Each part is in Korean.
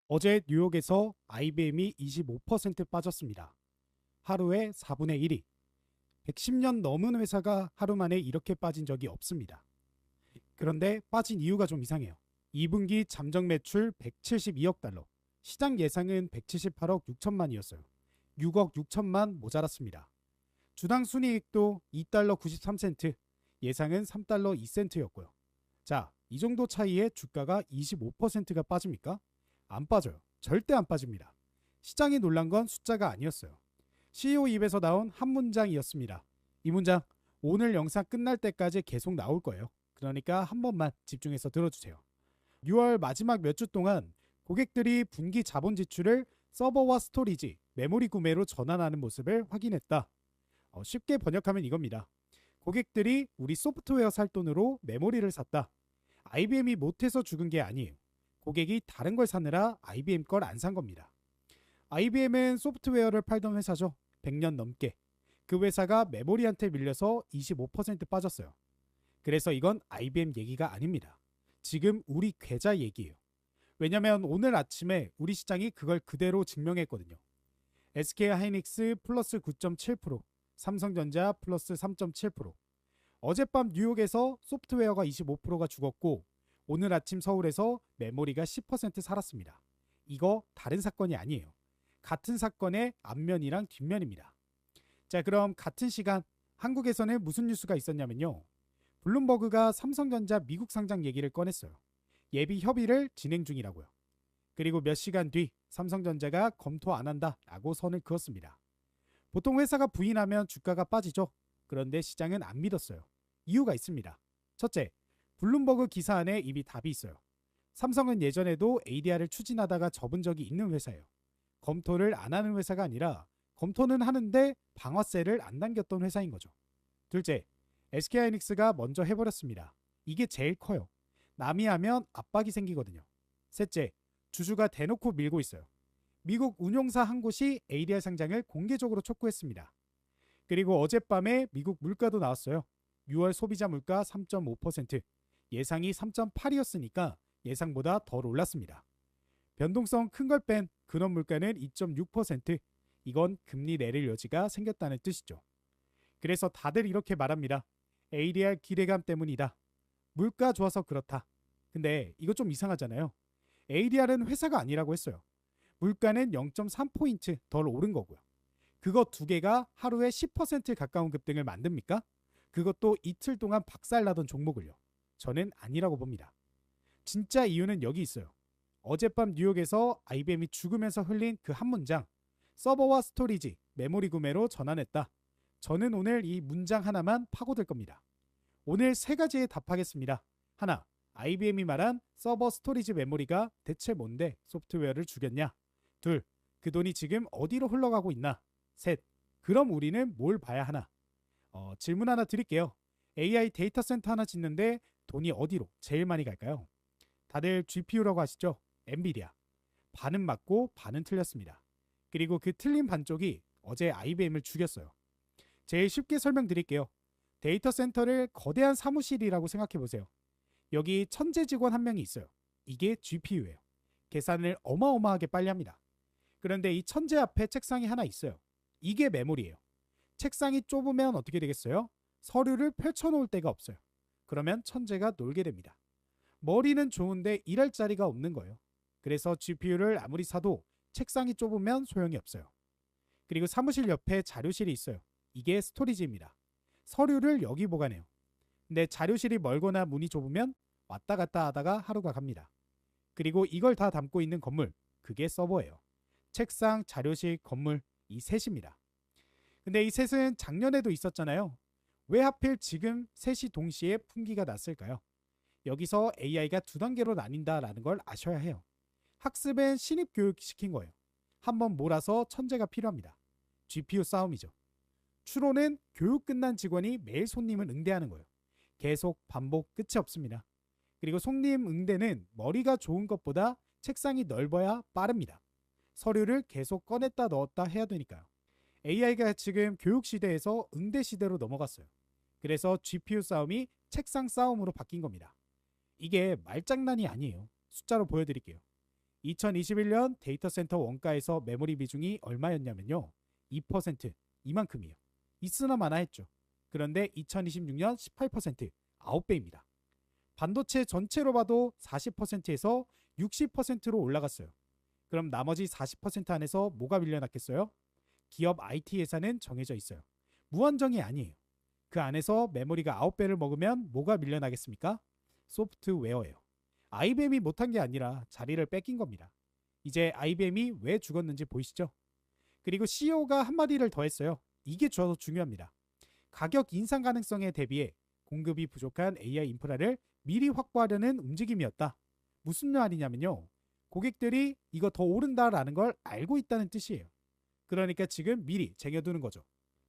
어제 뉴욕에서 IBM이 25% 빠졌습니다. 하루에 4분의 1이. 110년 넘은 회사가 하루 만에 이렇게 빠진 적이 없습니다. 그런데 빠진 이유가 좀 이상해요. 2분기 잠정 매출 172억 달러, 시장 예상은 178억 6천만이었어요. 6억 6천만 모자랐습니다. 주당 순이익도 2달러 93센트, 예상은 3달러 2센트였고요. 자, 이 정도 차이에 주가가 25%가 빠집니까? 안 빠져요. 절대 안 빠집니다. 시장이 놀란 건 숫자가 아니었어요. CEO 입에서 나온 한 문장이었습니다. 이 문장 오늘 영상 끝날 때까지 계속 나올 거예요. 그러니까 한 번만 집중해서 들어주세요. 6월 마지막 몇 주 동안 고객들이 분기 자본 지출을 서버와 스토리지, 메모리 구매로 전환하는 모습을 확인했다. 쉽게 번역하면 이겁니다. 고객들이 우리 소프트웨어 살 돈으로 메모리를 샀다. IBM이 못해서 죽은 게 아니에요. 고객이 다른 걸 사느라 IBM 걸 안 산 겁니다. IBM은 소프트웨어를 팔던 회사죠. 100년 넘게. 그 회사가 메모리한테 밀려서 25% 빠졌어요. 그래서 이건 IBM 얘기가 아닙니다. 지금 우리 계좌 얘기예요. 왜냐면 오늘 아침에 우리 시장이 그걸 그대로 증명했거든요. SK하이닉스 플러스 9.7%, 삼성전자 플러스 3.7%. 어젯밤 뉴욕에서 소프트웨어가 25%가 죽었고 오늘 아침 서울에서 메모리가 10% 살았습니다. 이거 다른 사건이 아니에요. 같은 사건의 앞면이랑 뒷면입니다. 자, 그럼 같은 시간 한국에서는 무슨 뉴스가 있었냐면요. 블룸버그가 삼성전자 미국 상장 얘기를 꺼냈어요. 예비 협의를 진행 중이라고요. 그리고 몇 시간 뒤 삼성전자가 검토 안 한다라고 선을 그었습니다. 보통 회사가 부인하면 주가가 빠지죠. 그런데 시장은 안 믿었어요. 이유가 있습니다. 첫째, 블룸버그 기사 안에 이미 답이 있어요. 삼성은 예전에도 ADR을 추진하다가 접은 적이 있는 회사예요. 검토를 안 하는 회사가 아니라 검토는 하는데 방아쇠를 안 당겼던 회사인 거죠. 둘째, SK하이닉스가 먼저 해버렸습니다. 이게 제일 커요. 남이 하면 압박이 생기거든요. 셋째, 주주가 대놓고 밀고 있어요. 미국 운용사 한 곳이 ADR 상장을 공개적으로 촉구했습니다. 그리고 어젯밤에 미국 물가도 나왔어요. 6월 소비자 물가 3.5%, 예상이 3.8이었으니까 예상보다 덜 올랐습니다. 변동성 큰 걸 뺀 근원 물가는 2.6%, 이건 금리 내릴 여지가 생겼다는 뜻이죠. 그래서 다들 이렇게 말합니다. ADR 기대감 때문이다. 물가 좋아서 그렇다. 근데 이거 좀 이상하잖아요. ADR은 회사가 아니라고 했어요. 물가는 0.3포인트 덜 오른 거고요. 그거 두 개가 하루에 10% 가까운 급등을 만듭니까? 그것도 이틀 동안 박살나던 종목을요. 저는 아니라고 봅니다. 진짜 이유는 여기 있어요. 어젯밤 뉴욕에서 IBM이 죽으면서 흘린 그 한 문장, 서버와 스토리지, 메모리 구매로 전환했다. 저는 오늘 이 문장 하나만 파고들 겁니다. 오늘 세 가지에 답하겠습니다. 하나, IBM이 말한 서버 스토리지 메모리가 대체 뭔데 소프트웨어를 죽였냐? 둘, 그 돈이 지금 어디로 흘러가고 있나? 셋, 그럼 우리는 뭘 봐야 하나? 질문 하나 드릴게요. AI 데이터 센터 하나 짓는데 돈이 어디로 제일 많이 갈까요? 다들 GPU라고 하시죠? 엔비디아. 반은 맞고 반은 틀렸습니다. 그리고 그 틀린 반쪽이 어제 IBM을 죽였어요. 제일 쉽게 설명드릴게요. 데이터 센터를 거대한 사무실이라고 생각해 보세요. 여기 천재 직원 한 명이 있어요. 이게 GPU예요. 계산을 어마어마하게 빨리 합니다. 그런데 이 천재 앞에 책상이 하나 있어요. 이게 메모리예요. 책상이 좁으면 어떻게 되겠어요? 서류를 펼쳐놓을 데가 없어요. 그러면 천재가 놀게 됩니다. 머리는 좋은데 일할 자리가 없는 거예요. 그래서 GPU를 아무리 사도 책상이 좁으면 소용이 없어요. 그리고 사무실 옆에 자료실이 있어요. 이게 스토리지입니다. 서류를 여기 보관해요. 근데 자료실이 멀거나 문이 좁으면 왔다 갔다 하다가 하루가 갑니다. 그리고 이걸 다 담고 있는 건물, 그게 서버예요. 책상, 자료실, 건물, 이 셋입니다. 근데 이 셋은 작년에도 있었잖아요. 왜 하필 지금 셋이 동시에 풍기가 났을까요? 여기서 AI가 두 단계로 나뉜다라는 걸 아셔야 해요. 학습엔 신입 교육시킨 거예요. 한번 몰아서 천재가 필요합니다. GPU 싸움이죠. 추론은 교육 끝난 직원이 매일 손님을 응대하는 거예요. 계속 반복 끝이 없습니다. 그리고 손님 응대는 머리가 좋은 것보다 책상이 넓어야 빠릅니다. 서류를 계속 꺼냈다 넣었다 해야 되니까요. AI가 지금 교육 시대에서 응대 시대로 넘어갔어요. 그래서 GPU 싸움이 책상 싸움으로 바뀐 겁니다. 이게 말장난이 아니에요. 숫자로 보여드릴게요. 2021년 데이터 센터 원가에서 메모리 비중이 얼마였냐면요. 2%, 이만큼이에요. 있으나 마나 했죠. 그런데 2026년 18%, 9배입니다. 반도체 전체로 봐도 40%에서 60%로 올라갔어요. 그럼 나머지 40% 안에서 뭐가 밀려났겠어요? 기업 IT 예산은 정해져 있어요. 무한정이 아니에요. 그 안에서 메모리가 9배를 먹으면 뭐가 밀려나겠습니까? 소프트웨어예요. IBM이 못한 게 아니라 자리를 뺏긴 겁니다. 이제 IBM이 왜 죽었는지 보이시죠? 그리고 CEO가 한마디를 더 했어요. 이게 더 중요합니다. 가격 인상 가능성에 대비해 공급이 부족한 AI 인프라를 미리 확보하려는 움직임이었다. 무슨 말이냐면요. 고객들이 이거 더 오른다라는 걸 알고 있다는 뜻이에요. 그러니까 지금 미리 쟁여두는 거죠.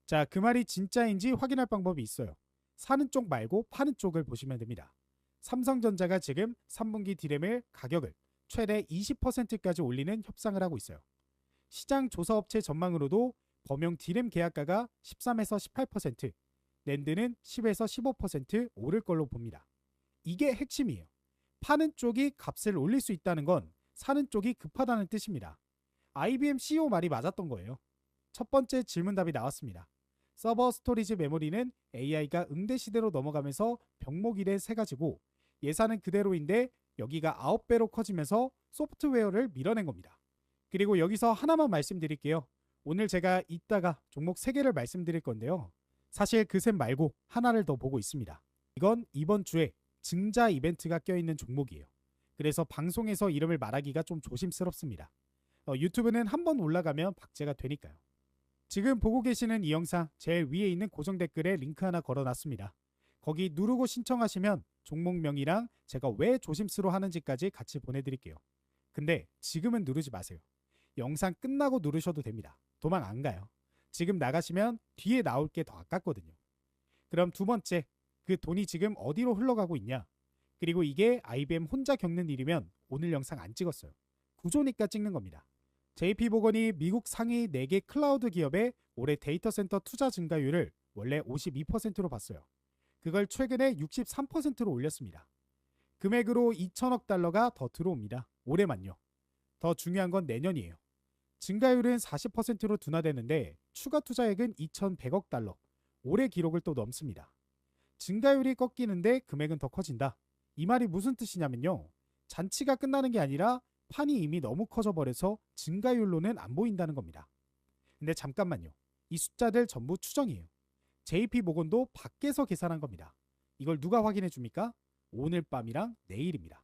자, 그 말이 진짜인지 확인할 방법이 있어요. 사는 쪽 말고 파는 쪽을 보시면 됩니다. 삼성전자가 지금 3분기 디램의 가격을 최대 20%까지 올리는 협상을 하고 있어요. 시장 조사업체 전망으로도 범용 디램 계약가가 13에서 18%, 낸드는 10에서 15% 오를 걸로 봅니다. 이게 핵심이에요. 파는 쪽이 값을 올릴 수 있다는 건 사는 쪽이 급하다는 뜻입니다. IBM CEO 말이 맞았던 거예요. 첫 번째 질문답이 나왔습니다. 서버 스토리지 메모리는 AI가 응대 시대로 넘어가면서 병목이 세 가지고 예산은 그대로인데 여기가 9배로 커지면서 소프트웨어를 밀어낸 겁니다. 그리고 여기서 하나만 말씀드릴게요. 오늘 제가 이따가 종목 3개를 말씀드릴 건데요. 사실 그 셈 말고 하나를 더 보고 있습니다. 이건 이번 주에 증자 이벤트가 껴있는 종목이에요. 그래서 방송에서 이름을 말하기가 좀 조심스럽습니다. 유튜브는 한번 올라가면 박제가 되니까요. 지금 보고 계시는 이 영상 제일 위에 있는 고정 댓글에 링크 하나 걸어놨습니다. 거기 누르고 신청하시면 종목명이랑 제가 왜 조심스러워 하는지까지 같이 보내드릴게요. 근데 지금은 누르지 마세요. 영상 끝나고 누르셔도 됩니다. 도망 안 가요. 지금 나가시면 뒤에 나올 게 더 아깝거든요. 그럼 두 번째, 그 돈이 지금 어디로 흘러가고 있냐? 그리고 이게 IBM 혼자 겪는 일이면 오늘 영상 안 찍었어요. 구조니까 찍는 겁니다. JP모건이 미국 상위 4개 클라우드 기업의 올해 데이터 센터 투자 증가율을 원래 52%로 봤어요. 그걸 최근에 63%로 올렸습니다. 금액으로 2천억 달러가 더 들어옵니다. 올해만요. 더 중요한 건 내년이에요. 증가율은 40%로 둔화되는데 추가 투자액은 2,100억 달러. 올해 기록을 또 넘습니다. 증가율이 꺾이는데 금액은 더 커진다. 이 말이 무슨 뜻이냐면요. 잔치가 끝나는 게 아니라 판이 이미 너무 커져버려서 증가율로는 안 보인다는 겁니다. 근데 잠깐만요. 이 숫자들 전부 추정이에요. JP모건도 밖에서 계산한 겁니다. 이걸 누가 확인해 줍니까? 오늘 밤이랑 내일입니다.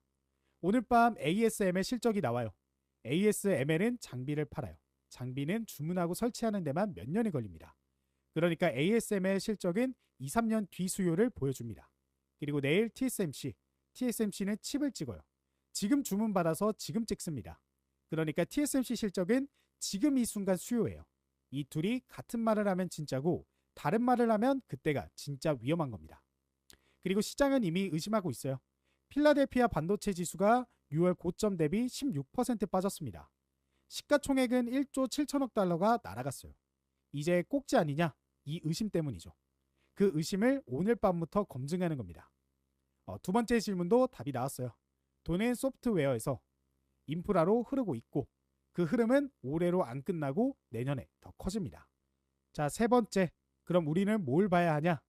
오늘 밤 ASML 실적이 나와요. ASML은 장비를 팔아요. 장비는 주문하고 설치하는 데만 몇 년이 걸립니다. 그러니까 ASML 실적은 2, 3년 뒤 수요를 보여줍니다. 그리고 내일 TSMC는 칩을 찍어요. 지금 주문받아서 지금 찍습니다. 그러니까 TSMC 실적은 지금 이 순간 수요예요. 이 둘이 같은 말을 하면 진짜고 다른 말을 하면 그때가 진짜 위험한 겁니다. 그리고 시장은 이미 의심하고 있어요. 필라델피아 반도체 지수가 6월 고점 대비 16% 빠졌습니다. 시가총액은 1조 7천억 달러가 날아갔어요. 이제 꼭지 아니냐? 이 의심 때문이죠. 그 의심을 오늘 밤부터 검증하는 겁니다. 두 번째 질문도 답이 나왔어요. 돈은 소프트웨어에서 인프라로 흐르고 있고 그 흐름은 올해로 안 끝나고 내년에 더 커집니다. 자, 세 번째. 그럼 우리는 뭘 봐야 하냐?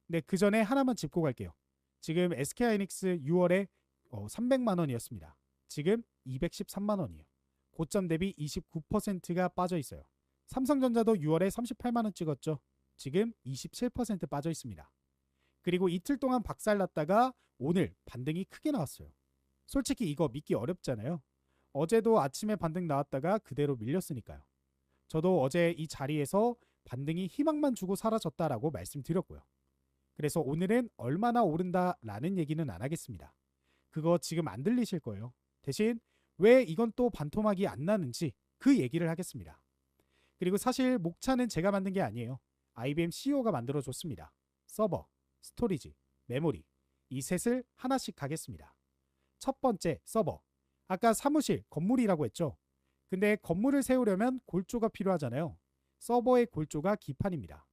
네, 그 전에 하나만 짚고 갈게요. 지금 SK하이닉스 6월에 300만 원이었습니다. 지금 213만 원이에요. 고점 대비 29%가 빠져 있어요. 삼성전자도 6월에 38만 원 찍었죠. 지금 27% 빠져 있습니다. 그리고 이틀 동안 박살났다가 오늘 반등이 크게 나왔어요. 솔직히 이거 믿기 어렵잖아요. 어제도 아침에 반등 나왔다가 그대로 밀렸으니까요. 저도 어제 이 자리에서 반등이 희망만 주고 사라졌다라고 말씀드렸고요. 그래서 오늘은 얼마나 오른다라는 얘기는 안 하겠습니다. 그거 지금 안 들리실 거예요. 대신 왜 이건 또 반토막이 안 나는지 그 얘기를 하겠습니다. 그리고 사실 목차는 제가 만든 게 아니에요. IBM CEO가 만들어줬습니다. 서버, 스토리지, 메모리 이 셋을 하나씩 가겠습니다. 첫 번째 서버. 아까 사무실, 건물이라고 했죠. 근데 건물을 세우려면 골조가 필요하잖아요. 서버의 골조가 기판입니다.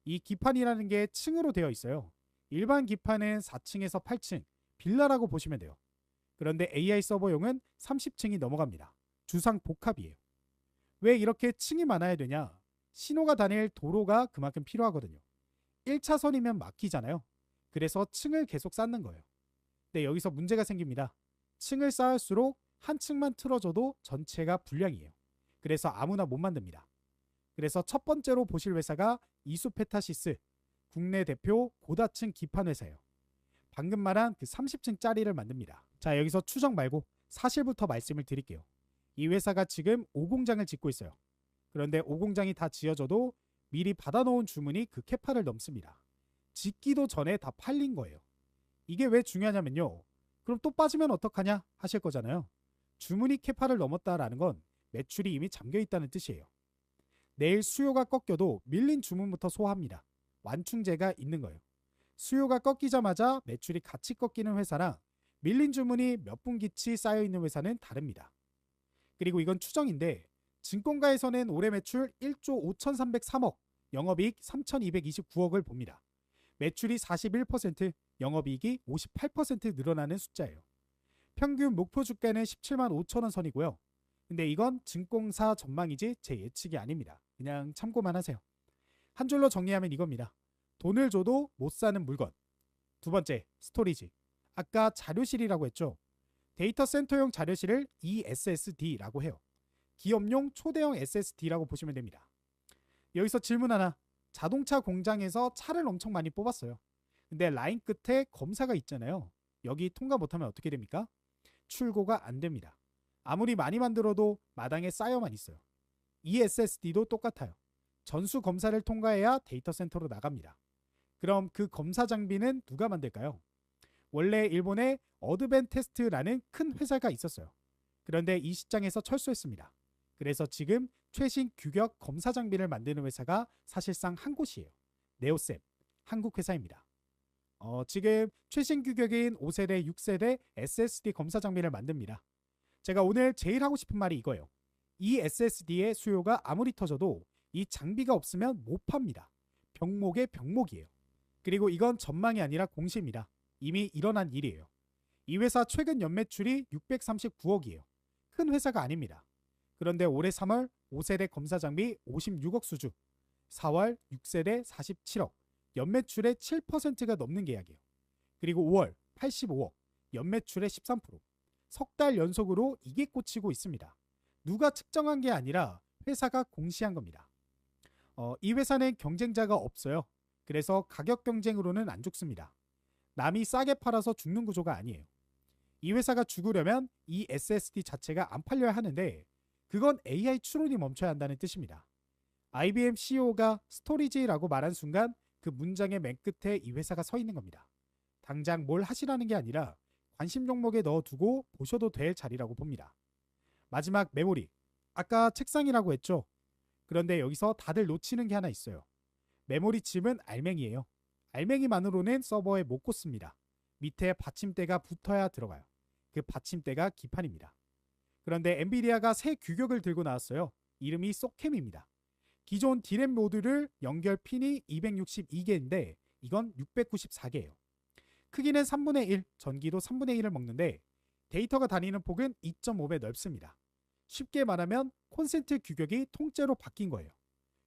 이 기판이라는 게 층으로 되어 있어요. 일반 기판은 4층에서 8층, 빌라라고 보시면 돼요. 그런데 AI 서버용은 30층이 넘어갑니다. 주상 복합이에요. 왜 이렇게 층이 많아야 되냐? 신호가 다닐 도로가 그만큼 필요하거든요. 1차선이면 막히잖아요. 그래서 층을 계속 쌓는 거예요. 근데 여기서 문제가 생깁니다. 층을 쌓을수록 한 층만 틀어져도 전체가 불량이에요. 그래서 아무나 못 만듭니다. 그래서 첫 번째로 보실 회사가 이수페타시스, 국내 대표 고다층 기판 회사예요. 방금 말한 그 30층짜리를 만듭니다. 자, 여기서 추정 말고 사실부터 말씀을 드릴게요. 이 회사가 지금 5공장을 짓고 있어요. 그런데 5공장이 다 지어져도 미리 받아놓은 주문이 그 캐파를 넘습니다. 짓기도 전에 다 팔린 거예요. 이게 왜 중요하냐면요. 그럼 또 빠지면 어떡하냐 하실 거잖아요. 주문이 캐파를 넘었다라는 건 매출이 이미 잠겨 있다는 뜻이에요. 내일 수요가 꺾여도 밀린 주문부터 소화합니다. 완충제가 있는 거예요. 수요가 꺾이자마자 매출이 같이 꺾이는 회사랑 밀린 주문이 몇 분기치 쌓여있는 회사는 다릅니다. 그리고 이건 추정인데 증권가에서는 올해 매출 1조 5,303억, 영업이익 3,229억을 봅니다. 매출이 41%, 영업이익이 58% 늘어나는 숫자예요. 평균 목표 주가는 17만 5천 원 선이고요. 근데 이건 증권사 전망이지 제 예측이 아닙니다. 그냥 참고만 하세요. 한 줄로 정리하면 이겁니다. 돈을 줘도 못 사는 물건. 두 번째, 스토리지. 아까 자료실이라고 했죠. 데이터 센터용 자료실을 ESSD라고 해요. 기업용 초대형 SSD라고 보시면 됩니다. 여기서 질문 하나. 자동차 공장에서 차를 엄청 많이 뽑았어요. 근데 라인 끝에 검사가 있잖아요. 여기 통과 못하면 어떻게 됩니까? 출고가 안 됩니다. 아무리 많이 만들어도 마당에 쌓여만 있어요. ESSD도 똑같아요. 전수 검사를 통과해야 데이터 센터로 나갑니다. 그럼 그 검사 장비는 누가 만들까요? 원래 일본에 어드벤테스트라는 큰 회사가 있었어요. 그런데 이 시장에서 철수했습니다. 그래서 지금 최신 규격 검사 장비를 만드는 회사가 사실상 한 곳이에요. 네오셈, 한국 회사입니다. 지금 최신 규격인 5세대, 6세대 SSD 검사 장비를 만듭니다. 제가 오늘 제일 하고 싶은 말이 이거예요. 이 SSD의 수요가 아무리 터져도 이 장비가 없으면 못 팝니다. 병목의 병목이에요. 그리고 이건 전망이 아니라 공시입니다. 이미 일어난 일이에요. 이 회사 최근 연매출이 639억이에요. 큰 회사가 아닙니다. 그런데 올해 3월 5세대 검사 장비 56억 수주, 4월 6세대 47억, 연매출의 7%가 넘는 계약이에요. 그리고 5월 85억, 연매출의 13%. 석 달 연속으로 이게 꽂히고 있습니다. 누가 측정한 게 아니라 회사가 공시한 겁니다. 이 회사는 경쟁자가 없어요. 그래서 가격 경쟁으로는 안 죽습니다. 남이 싸게 팔아서 죽는 구조가 아니에요. 이 회사가 죽으려면 이 SSD 자체가 안 팔려야 하는데 그건 AI 추론이 멈춰야 한다는 뜻입니다. IBM CEO가 스토리지라고 말한 순간 그 문장의 맨 끝에 이 회사가 서 있는 겁니다. 당장 뭘 하시라는 게 아니라 관심 종목에 넣어두고 보셔도 될 자리라고 봅니다. 마지막 메모리. 아까 책상이라고 했죠. 그런데 여기서 다들 놓치는 게 하나 있어요. 메모리 칩은 알맹이에요. 알맹이만으로는 서버에 못 꽂습니다. 밑에 받침대가 붙어야 들어가요. 그 받침대가 기판입니다. 그런데 엔비디아가 새 규격을 들고 나왔어요. 이름이 소캠입니다. 기존 디램 모듈을 연결 핀이 262개인데 이건 694개예요. 크기는 3분의 1, 전기도 3분의 1을 먹는데 데이터가 다니는 폭은 2.5배 넓습니다. 쉽게 말하면 콘센트 규격이 통째로 바뀐 거예요.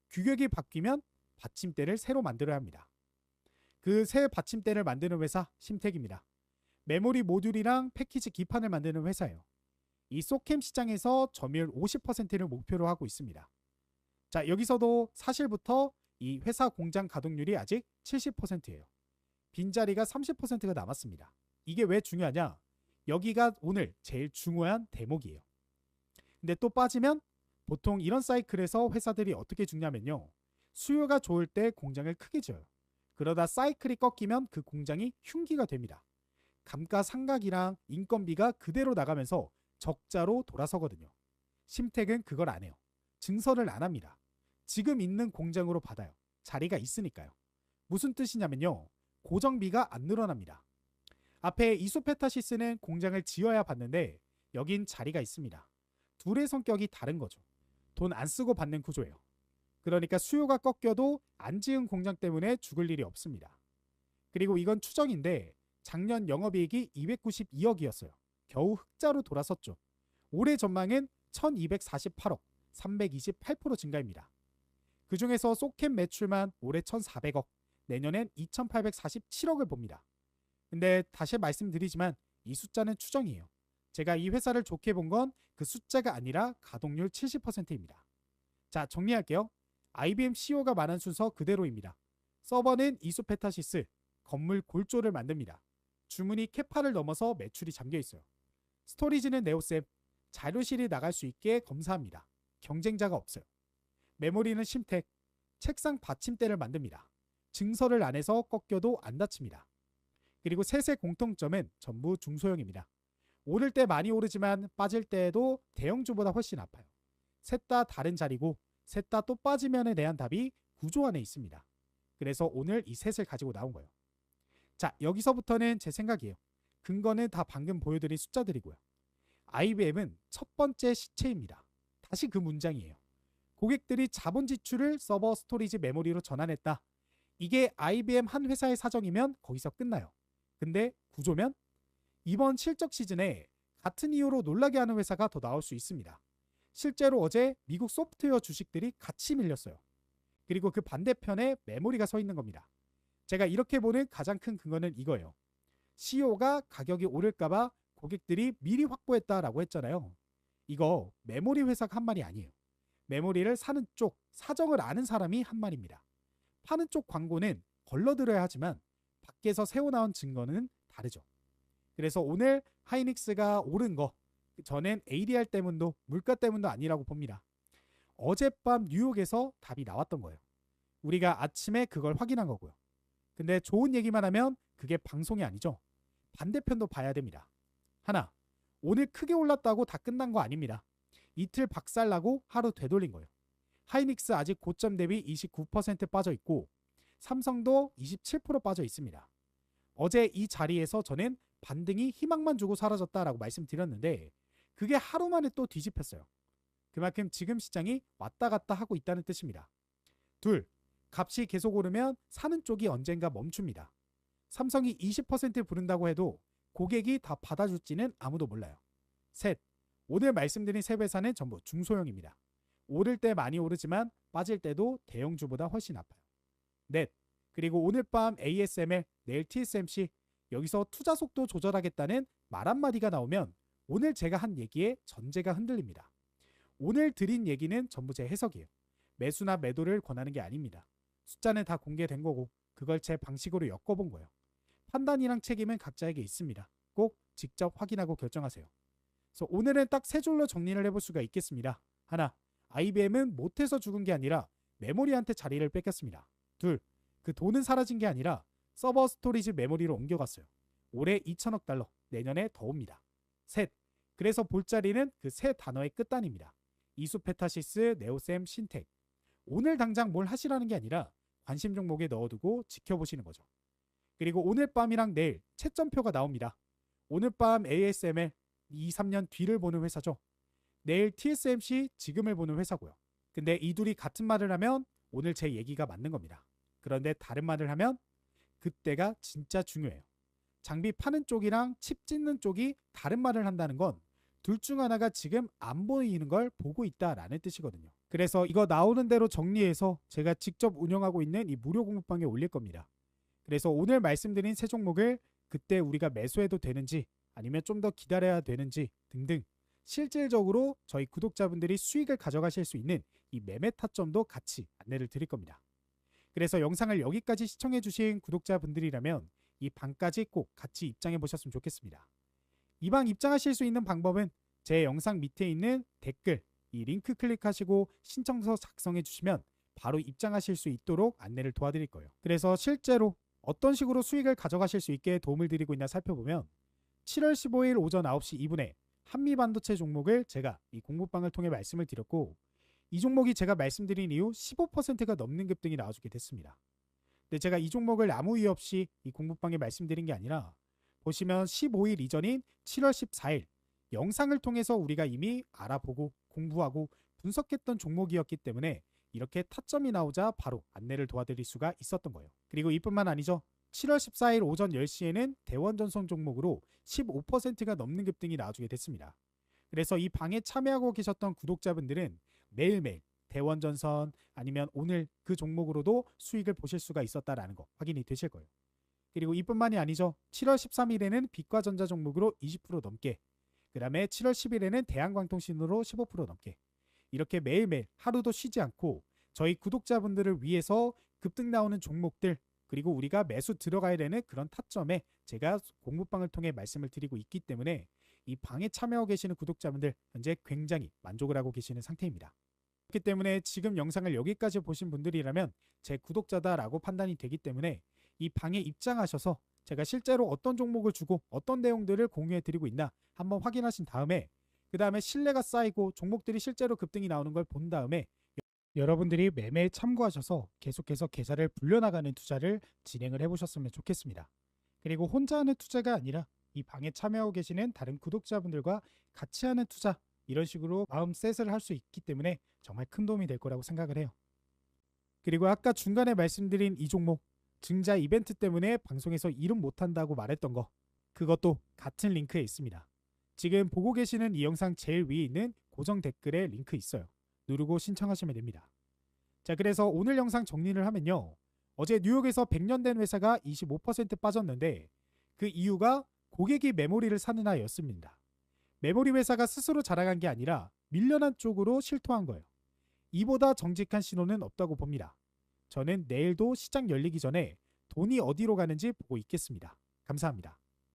규격이 바뀌면 받침대를 새로 만들어야 합니다. 그 새 받침대를 만드는 회사 심텍입니다. 메모리 모듈이랑 패키지 기판을 만드는 회사예요. 이 소캠 시장에서 점유율 50%를 목표로 하고 있습니다. 자, 여기서도 사실부터 이 회사 공장 가동률이 아직 70%예요. 빈자리가 30%가 남았습니다. 이게 왜 중요하냐? 여기가 오늘 제일 중요한 대목이에요. 근데 또 빠지면 보통 이런 사이클에서 회사들이 어떻게 죽냐면요. 수요가 좋을 때 공장을 크게 지어요. 그러다 사이클이 꺾이면 그 공장이 흉기가 됩니다. 감가상각이랑 인건비가 그대로 나가면서 적자로 돌아서거든요. 심텍은 그걸 안 해요. 증설을 안 합니다. 지금 있는 공장으로 받아요. 자리가 있으니까요. 무슨 뜻이냐면요. 고정비가 안 늘어납니다. 앞에 이소페타시스는 공장을 지어야 받는데 여긴 자리가 있습니다. 둘의 성격이 다른 거죠. 돈 안 쓰고 받는 구조예요. 그러니까 수요가 꺾여도 안 지은 공장 때문에 죽을 일이 없습니다. 그리고 이건 추정인데 작년 영업이익이 292억이었어요. 겨우 흑자로 돌아섰죠. 올해 전망은 1248억, 328% 증가입니다. 그중에서 소켓 매출만 올해 1400억, 내년엔 2847억을 봅니다. 근데 다시 말씀드리지만 이 숫자는 추정이에요. 제가 이 회사를 좋게 본 건 그 숫자가 아니라 가동률 70%입니다. 자, 정리할게요. IBM CEO가 말한 순서 그대로입니다. 서버는 이수페타시스, 건물 골조를 만듭니다. 주문이 캐파를 넘어서 매출이 잠겨 있어요. 스토리지는 네오셈, 자료실이 나갈 수 있게 검사합니다. 경쟁자가 없어요. 메모리는 심텍, 책상 받침대를 만듭니다. 증서를 안 해서 꺾여도 안 다칩니다. 그리고 셋의 공통점은 전부 중소형입니다. 오를 때 많이 오르지만 빠질 때에도 대형주보다 훨씬 아파요. 셋 다 다른 자리고 셋 다 또 빠지면에 대한 답이 구조 안에 있습니다. 그래서 오늘 이 셋을 가지고 나온 거예요. 자, 여기서부터는 제 생각이에요. 근거는 다 방금 보여드린 숫자들이고요. IBM은 첫 번째 시체입니다. 다시 그 문장이에요. 고객들이 자본 지출을 서버 스토리지 메모리로 전환했다. 이게 IBM 한 회사의 사정이면 거기서 끝나요. 근데 구조면 이번 실적 시즌에 같은 이유로 놀라게 하는 회사가 더 나올 수 있습니다. 실제로 어제 미국 소프트웨어 주식들이 같이 밀렸어요. 그리고 그 반대편에 메모리가 서 있는 겁니다. 제가 이렇게 보는 가장 큰 근거는 이거예요. CEO가 가격이 오를까봐 고객들이 미리 확보했다라고 했잖아요. 이거 메모리 회사가 한 말이 아니에요. 메모리를 사는 쪽, 사정을 아는 사람이 한 말입니다. 파는 쪽 광고는 걸러들어야 하지만 밖에서 새어나온 증거는 다르죠. 그래서 오늘 하이닉스가 오른 거, 저는 ADR 때문도 물가 때문도 아니라고 봅니다. 어젯밤 뉴욕에서 답이 나왔던 거예요. 우리가 아침에 그걸 확인한 거고요. 근데 좋은 얘기만 하면 그게 방송이 아니죠. 반대편도 봐야 됩니다. 하나, 오늘 크게 올랐다고 다 끝난 거 아닙니다. 이틀 박살나고 하루 되돌린 거예요. 하이닉스 아직 고점 대비 29% 빠져 있고 삼성도 27% 빠져 있습니다. 어제 이 자리에서 저는 반등이 희망만 주고 사라졌다라고 말씀드렸는데 그게 하루 만에 또 뒤집혔어요. 그만큼 지금 시장이 왔다 갔다 하고 있다는 뜻입니다. 둘, 값이 계속 오르면 사는 쪽이 언젠가 멈춥니다. 삼성이 20% 부른다고 해도 고객이 다 받아줄지는 아무도 몰라요. 셋, 오늘 말씀드린 세 회사는 전부 중소형입니다. 오를 때 많이 오르지만 빠질 때도 대형주보다 훨씬 아파요. 넷, 그리고 오늘 밤 ASML, 내일 TSMC 여기서 투자 속도 조절하겠다는 말 한마디가 나오면 오늘 제가 한 얘기에 전제가 흔들립니다. 오늘 드린 얘기는 전부 제 해석이에요. 매수나 매도를 권하는 게 아닙니다. 숫자는 다 공개된 거고 그걸 제 방식으로 엮어본 거예요. 판단이랑 책임은 각자에게 있습니다. 꼭 직접 확인하고 결정하세요. 그래서 오늘은 딱 세 줄로 정리를 해볼 수가 있겠습니다. 하나, IBM은 못해서 죽은 게 아니라 메모리한테 자리를 뺏겼습니다. 둘, 그 돈은 사라진 게 아니라 서버 스토리지 메모리로 옮겨갔어요. 올해 2천억 달러, 내년에 더 옵니다. 셋, 그래서 볼 자리는 그 세 단어의 끝단입니다. 이수페타시스, 네오셈, 신텍. 오늘 당장 뭘 하시라는 게 아니라 관심 종목에 넣어두고 지켜보시는 거죠. 그리고 오늘 밤이랑 내일 채점표가 나옵니다. 오늘 밤 ASML 2, 3년 뒤를 보는 회사죠. 내일 TSMC 지금을 보는 회사고요. 근데 이 둘이 같은 말을 하면 오늘 제 얘기가 맞는 겁니다. 그런데 다른 말을 하면 그때가 진짜 중요해요. 장비 파는 쪽이랑 칩 짓는 쪽이 다른 말을 한다는 건 둘 중 하나가 지금 안 보이는 걸 보고 있다라는 뜻이거든요. 그래서 이거 나오는 대로 정리해서 제가 직접 운영하고 있는 이 무료 공부방에 올릴 겁니다. 그래서 오늘 말씀드린 세 종목을 그때 우리가 매수해도 되는지 아니면 좀 더 기다려야 되는지 등등 실질적으로 저희 구독자분들이 수익을 가져가실 수 있는 이 매매 타점도 같이 안내를 드릴 겁니다. 그래서 영상을 여기까지 시청해 주신 구독자분들이라면 이 방까지 꼭 같이 입장해 보셨으면 좋겠습니다. 이 방 입장하실 수 있는 방법은 제 영상 밑에 있는 댓글 이 링크 클릭하시고 신청서 작성해 주시면 바로 입장하실 수 있도록 안내를 도와드릴 거예요. 그래서 실제로 어떤 식으로 수익을 가져가실 수 있게 도움을 드리고 있나 살펴보면 7월 15일 오전 9시 2분에 한미반도체 종목을 제가 이 공부방을 통해 말씀을 드렸고 이 종목이 제가 말씀드린 이후 15%가 넘는 급등이 나와주게 됐습니다. 근데 제가 이 종목을 아무 이유 없이 이 공부방에 말씀드린 게 아니라 보시면 15일 이전인 7월 14일 영상을 통해서 우리가 이미 알아보고 공부하고 분석했던 종목이었기 때문에 이렇게 타점이 나오자 바로 안내를 도와드릴 수가 있었던 거예요. 그리고 이뿐만 아니죠. 7월 14일 오전 10시에는 대원전선 종목으로 15%가 넘는 급등이 나와주게 됐습니다. 그래서 이 방에 참여하고 계셨던 구독자분들은 매일매일 대원전선 아니면 오늘 그 종목으로도 수익을 보실 수가 있었다라는 거 확인이 되실 거예요. 그리고 이뿐만이 아니죠. 7월 13일에는 빛과전자 종목으로 20% 넘게, 그 다음에 7월 10일에는 대한광통신으로 15% 넘게, 이렇게 매일매일 하루도 쉬지 않고 저희 구독자분들을 위해서 급등 나오는 종목들, 그리고 우리가 매수 들어가야 되는 그런 타점에 제가 공부방을 통해 말씀을 드리고 있기 때문에 이 방에 참여하고 계시는 구독자분들 현재 굉장히 만족을 하고 계시는 상태입니다. 그렇기 때문에 지금 영상을 여기까지 보신 분들이라면 제 구독자다라고 판단이 되기 때문에 이 방에 입장하셔서 제가 실제로 어떤 종목을 주고 어떤 내용들을 공유해 드리고 있나 한번 확인하신 다음에, 그 다음에 신뢰가 쌓이고 종목들이 실제로 급등이 나오는 걸 본 다음에 여러분들이 매매에 참고하셔서 계속해서 계좌를 불려나가는 투자를 진행을 해보셨으면 좋겠습니다. 그리고 혼자 하는 투자가 아니라 이 방에 참여하고 계시는 다른 구독자분들과 같이 하는 투자, 이런 식으로 마음셋을 할 수 있기 때문에 정말 큰 도움이 될 거라고 생각을 해요. 그리고 아까 중간에 말씀드린 이 종목, 증자 이벤트 때문에 방송에서 이름 못한다고 말했던 거, 그것도 같은 링크에 있습니다. 지금 보고 계시는 이 영상 제일 위에 있는 고정 댓글에 링크 있어요. 누르고 신청하시면 됩니다. 자, 그래서 오늘 영상 정리를 하면요, 어제 뉴욕에서 100년 된 회사가 25% 빠졌는데 그 이유가 고객이 메모리를 사느냐 였습니다. 메모리 회사가 스스로 자랑한 게 아니라 밀려난 쪽으로 실토한 거예요. 이보다 정직한 신호는 없다고 봅니다. 저는 내일도 시장 열리기 전에 돈이 어디로 가는지 보고 있겠습니다. 감사합니다.